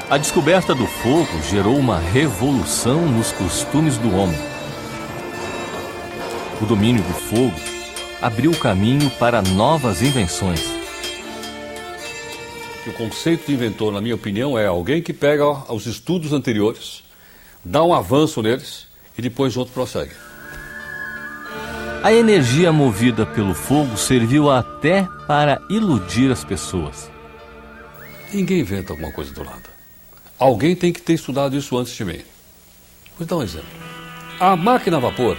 A descoberta do fogo gerou uma revolução nos costumes do homem. O domínio do fogo abriu o caminho para novas invenções. O conceito de inventor, na minha opinião, é alguém que pega os estudos anteriores, dá um avanço neles e depois outro prossegue. A energia movida pelo fogo serviu até para iludir as pessoas. Ninguém inventa alguma coisa do nada. Alguém tem que ter estudado isso antes de mim. Vou dar um exemplo. A máquina a vapor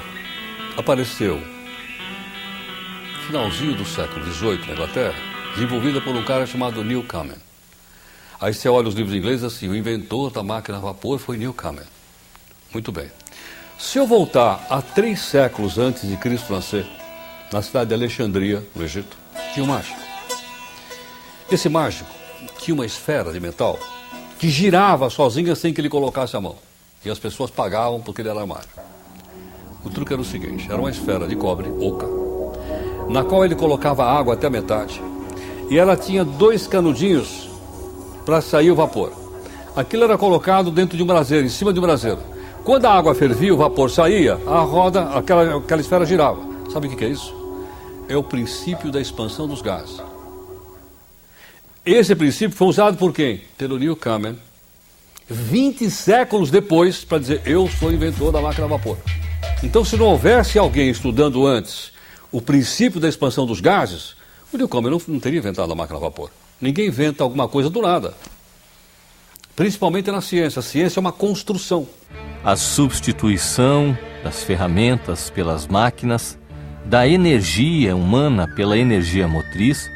apareceu no finalzinho do século XVIII na Inglaterra, desenvolvida por um cara chamado Newcomen. Aí você olha os livros ingleses assim, o inventor da máquina a vapor foi Newcomen. Muito bem. Se eu voltar a 3 séculos antes de Cristo nascer, na cidade de Alexandria, no Egito, tinha um mágico. Esse mágico tinha uma esfera de metal que girava sozinha sem que ele colocasse a mão. E as pessoas pagavam porque ele era mágico. O truque era o seguinte, era uma esfera de cobre, oca, na qual ele colocava água até a metade. E ela tinha 2 canudinhos para sair o vapor. Aquilo era colocado dentro de um braseiro, em cima de um braseiro. Quando a água fervia, o vapor saía, a roda, aquela esfera girava. Sabe o que é isso? É o princípio da expansão dos gases. Esse princípio foi usado por quem? Pelo Newcomen, 20 séculos depois, para dizer, eu sou inventor da máquina a vapor. Então, se não houvesse alguém estudando antes o princípio da expansão dos gases, o Newcomen não teria inventado a máquina a vapor. Ninguém inventa alguma coisa do nada. Principalmente na ciência. A ciência é uma construção. A substituição das ferramentas pelas máquinas, da energia humana pela energia motriz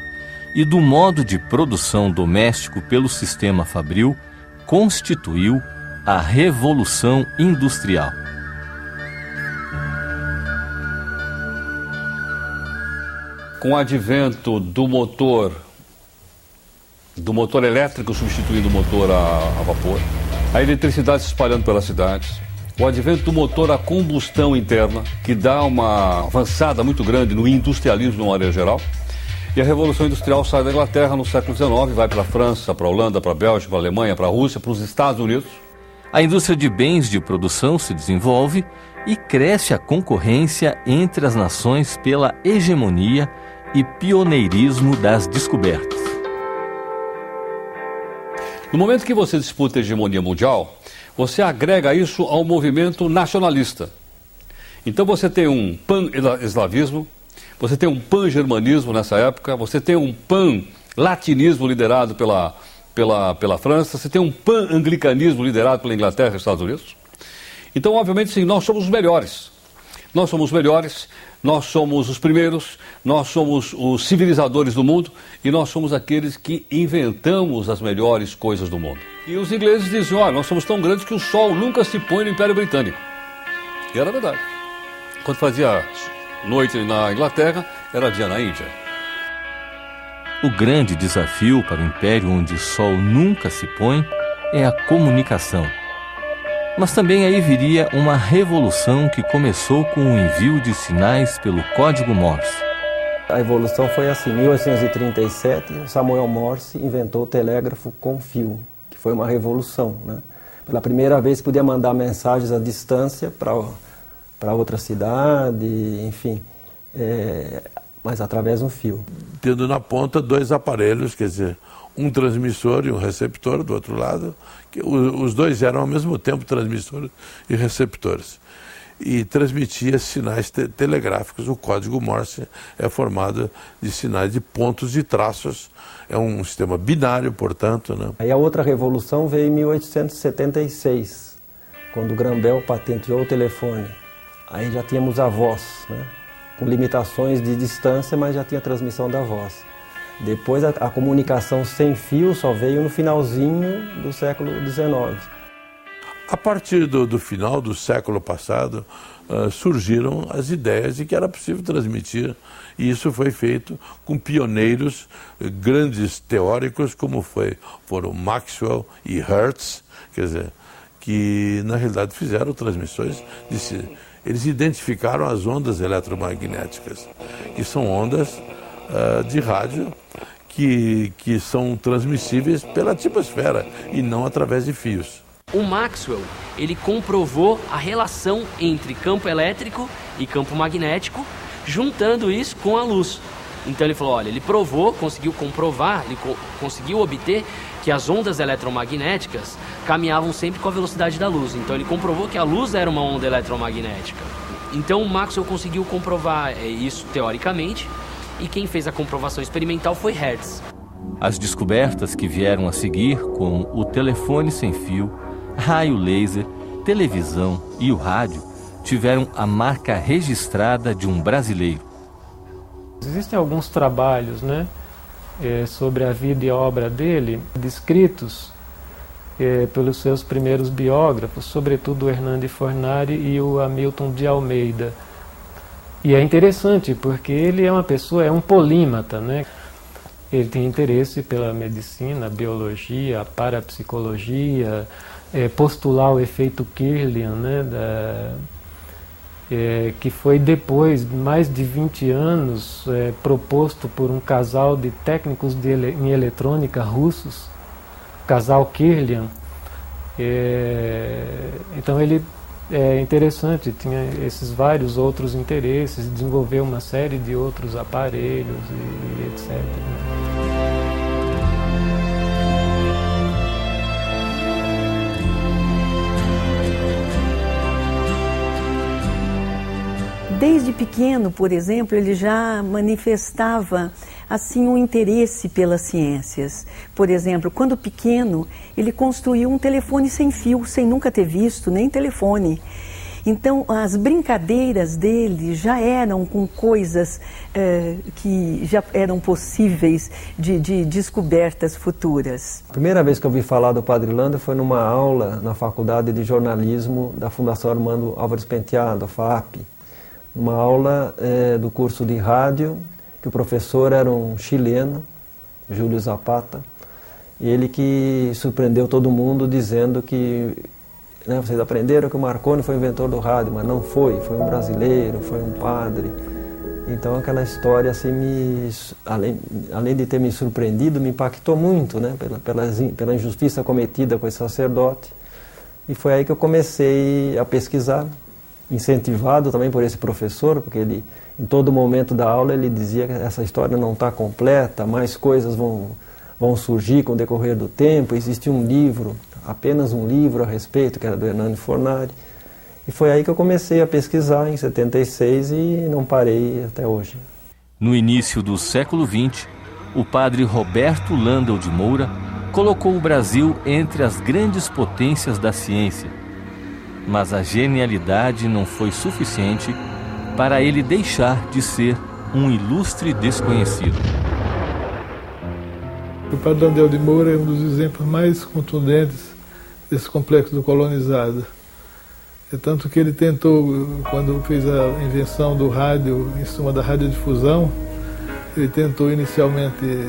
e do modo de produção doméstico pelo sistema fabril constituiu a Revolução Industrial. Com o advento do motor elétrico substituindo o motor a vapor, a eletricidade se espalhando pelas cidades, o advento do motor a combustão interna, que dá uma avançada muito grande no industrialismo de uma maneira geral, e a Revolução Industrial sai da Inglaterra no século XIX, vai para a França, para a Holanda, para a Bélgica, para a Alemanha, para a Rússia, para os Estados Unidos. A indústria de bens de produção se desenvolve e cresce a concorrência entre as nações pela hegemonia e pioneirismo das descobertas. No momento que você disputa a hegemonia mundial, você agrega isso ao movimento nacionalista. Então você tem um pan-eslavismo, você tem um pan-germanismo nessa época, você tem um pan-latinismo liderado pela França, você tem um pan-anglicanismo liderado pela Inglaterra e Estados Unidos. Então, obviamente, sim, nós somos os melhores. Nós somos os melhores, nós somos os primeiros, nós somos os civilizadores do mundo e nós somos aqueles que inventamos as melhores coisas do mundo. E os ingleses diziam, olha, nós somos tão grandes que o sol nunca se põe no Império Britânico. E era verdade. Quando fazia noite na Inglaterra, era dia na Índia. O grande desafio para o império onde o sol nunca se põe é a comunicação. Mas também aí viria uma revolução que começou com o envio de sinais pelo código Morse. A evolução foi assim, em 1837, Samuel Morse inventou o telégrafo com fio, que foi uma revolução, né? Pela primeira vez podia mandar mensagens à distância para outra cidade, enfim, mas através de um fio. Tendo na ponta 2 aparelhos, quer dizer, um transmissor e um receptor do outro lado, que os dois eram ao mesmo tempo transmissores e receptores. E transmitia sinais telegráficos. O código Morse é formado de sinais de pontos e traços. É um sistema binário, portanto, né? Aí a outra revolução veio em 1876, quando o Graham Bell patenteou o telefone. Aí já tínhamos a voz, né? Com limitações de distância, mas já tinha transmissão da voz. Depois a comunicação sem fio só veio no finalzinho do século XIX. A partir do final do século passado, surgiram as ideias de que era possível transmitir, e isso foi feito com pioneiros, grandes teóricos, como foram Maxwell e Hertz, quer dizer, que na realidade fizeram transmissões, eles identificaram as ondas eletromagnéticas, que são ondas de rádio que são transmissíveis pela atmosfera e não através de fios. O Maxwell, ele comprovou a relação entre campo elétrico e campo magnético, juntando isso com a luz. Então ele falou, olha, ele provou, conseguiu comprovar, ele conseguiu obter que as ondas eletromagnéticas caminhavam sempre com a velocidade da luz. Então ele comprovou que a luz era uma onda eletromagnética. Então o Maxwell conseguiu comprovar isso teoricamente, e quem fez a comprovação experimental foi Hertz. As descobertas que vieram a seguir, como o telefone sem fio, raio laser, televisão e o rádio, tiveram a marca registrada de um brasileiro. Existem alguns trabalhos, sobre a vida e obra dele, descritos pelos seus primeiros biógrafos, sobretudo o Hernani Fornari e o Hamilton de Almeida. E é interessante porque ele é uma pessoa, é um polímata, Ele tem interesse pela medicina, biologia, parapsicologia, postular o efeito Kirlian, que foi depois, mais de 20 anos, proposto por um casal de técnicos em eletrônica russos, o casal Kirlian. Então ele é interessante, tinha esses vários outros interesses, desenvolveu uma série de outros aparelhos e etc. Desde pequeno, por exemplo, ele já manifestava assim um interesse pelas ciências. Por exemplo, quando pequeno, ele construiu um telefone sem fio, sem nunca ter visto nem telefone. Então, as brincadeiras dele já eram com coisas que já eram possíveis de descobertas futuras. A primeira vez que eu ouvi falar do Padre Landa foi numa aula na Faculdade de Jornalismo da Fundação Armando Álvares Penteado, a FAAP. Uma aula do curso de rádio, que o professor era um chileno, Júlio Zapata, e ele que surpreendeu todo mundo dizendo que vocês aprenderam que o Marconi foi o inventor do rádio, mas não foi um brasileiro, foi um padre. Então aquela história assim, além de ter me surpreendido, me impactou muito, pela injustiça cometida com esse sacerdote. E foi aí que eu comecei a pesquisar, incentivado também por esse professor, porque ele, em todo momento da aula, ele dizia que essa história não está completa, mais coisas vão surgir com o decorrer do tempo. Existe um livro, apenas um livro a respeito, que era do Hernani Fornari. E foi aí que eu comecei a pesquisar, em 76, e não parei até hoje. No início do século XX, o padre Roberto Landel de Moura colocou o Brasil entre as grandes potências da ciência. Mas a genialidade não foi suficiente para ele deixar de ser um ilustre desconhecido. O padre Landel de Moura é um dos exemplos mais contundentes desse complexo do colonizado. É tanto que ele tentou, quando fez a invenção do rádio, em cima da radiodifusão, ele tentou inicialmente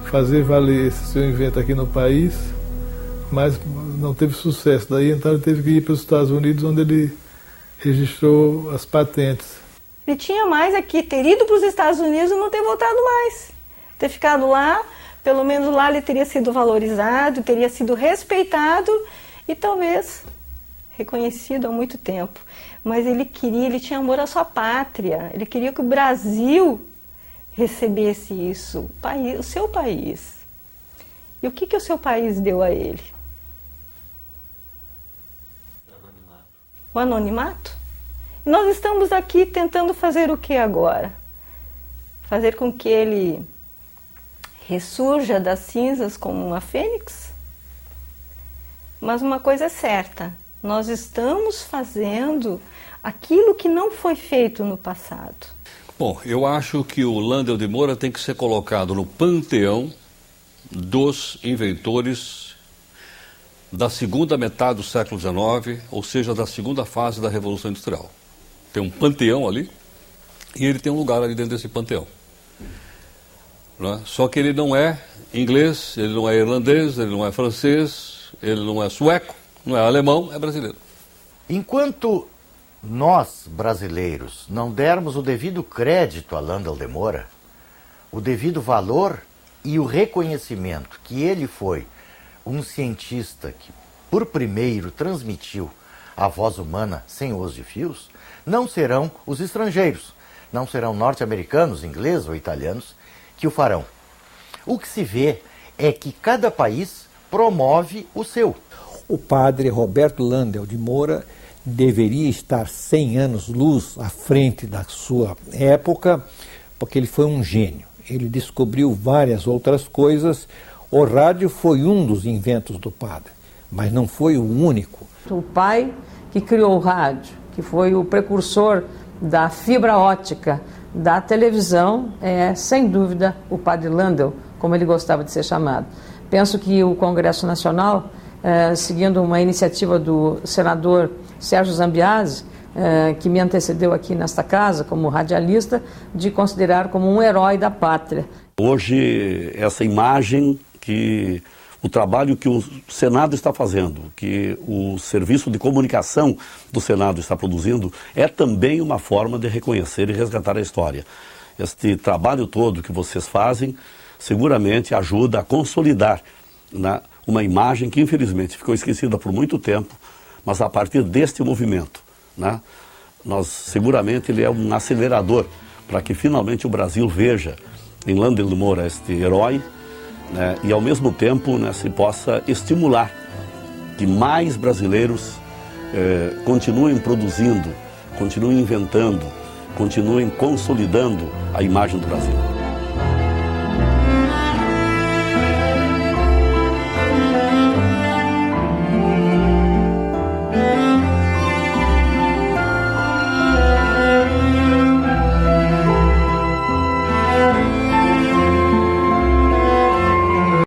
fazer valer esse seu invento aqui no país, mas não teve sucesso. Daí então ele teve que ir para os Estados Unidos, onde ele registrou as patentes. Ele tinha mais aqui, ter ido para os Estados Unidos e não ter voltado mais. Ter ficado lá, pelo menos lá ele teria sido valorizado, teria sido respeitado e talvez reconhecido há muito tempo. Mas ele tinha amor à sua pátria, ele queria que o Brasil recebesse isso, o seu país. E o que o seu país deu a ele? O anonimato? E nós estamos aqui tentando fazer o que agora? Fazer com que ele ressurja das cinzas como uma fênix? Mas uma coisa é certa, nós estamos fazendo aquilo que não foi feito no passado. Bom, eu acho que o Landel de Moura tem que ser colocado no panteão dos inventores da segunda metade do século XIX, ou seja, da segunda fase da Revolução Industrial. Tem um panteão ali, e ele tem um lugar ali dentro desse panteão. Né? Só que ele não é inglês, ele não é irlandês, ele não é francês, ele não é sueco, não é alemão, é brasileiro. Enquanto nós, brasileiros, não dermos o devido crédito a Landel de Moura, o devido valor e o reconhecimento que ele foi um cientista que, por primeiro, transmitiu a voz humana sem os de fios, não serão os estrangeiros, não serão norte-americanos, ingleses ou italianos que o farão. O que se vê é que cada país promove o seu. O padre Roberto Landel de Moura deveria estar 100 anos-luz à frente da sua época, porque ele foi um gênio. Ele descobriu várias outras coisas. O rádio foi um dos inventos do padre, mas não foi o único. O pai que criou o rádio, que foi o precursor da fibra ótica, da televisão, é, sem dúvida, o padre Landel, como ele gostava de ser chamado. Penso que o Congresso Nacional, seguindo uma iniciativa do senador Sérgio Zambiase, que me antecedeu aqui nesta casa como radialista, de considerar como um herói da pátria. Hoje, essa imagem que o trabalho que o Senado está fazendo, que o serviço de comunicação do Senado está produzindo, é também uma forma de reconhecer e resgatar a história. Este trabalho todo que vocês fazem seguramente ajuda a consolidar, né, uma imagem que infelizmente ficou esquecida por muito tempo, mas a partir deste movimento, né, seguramente ele é um acelerador para que finalmente o Brasil veja em Landel de Moura este herói, né, e ao mesmo tempo, né, se possa estimular que mais brasileiros continuem produzindo, continuem inventando, continuem consolidando a imagem do Brasil.